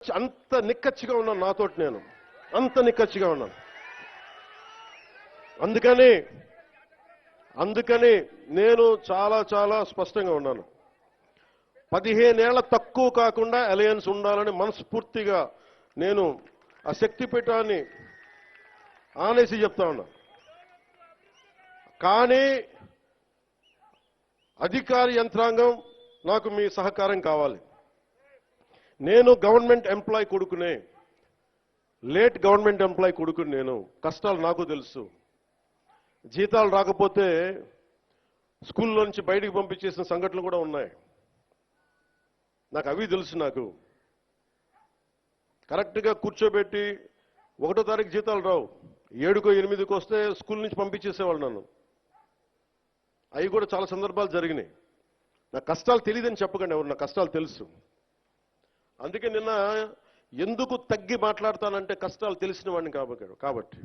అంత నిక్కచ్చిగా ఉన్నాను నాతోటి నేను అంత నిక్కచ్చిగా ఉన్నాను. అందుకని నేను చాలా స్పష్టంగా ఉన్నాను. 15 ఏళ్ల తక్కువ కాకుండా అలయన్స్ ఉండాలని మనస్ఫూర్తిగా నేను ఆ శక్తిపీఠాన్ని ఆనేసి చెప్తా ఉన్నా. కానీ అధికార యంత్రాంగం నాకు మీ సహకారం కావాలి. నేను గవర్నమెంట్ ఎంప్లాయ్ కొడుకునే, లేట్ గవర్నమెంట్ ఎంప్లాయ్ కొడుకుని. నేను కష్టాలు నాకు తెలుసు. జీతాలు రాకపోతే స్కూల్లో నుంచి బయటికి పంపించేసిన సంఘటనలు కూడా ఉన్నాయి. నాకు అవి తెలుసు. నాకు కరెక్ట్గా కూర్చోబెట్టి 1వ తారీఖు జీతాలు రావు, 7కో 8కో వస్తే స్కూల్ నుంచి పంపించేసేవాళ్ళు నన్ను. అవి కూడా చాలా సందర్భాలు జరిగినాయి. నా కష్టాలు తెలియదని చెప్పకండి ఎవరు, నా కష్టాలు తెలుసు. అందుకే నిన్న ఎందుకు తగ్గి మాట్లాడతానంటే కష్టాలు తెలిసిన వాడిని కాబట్టి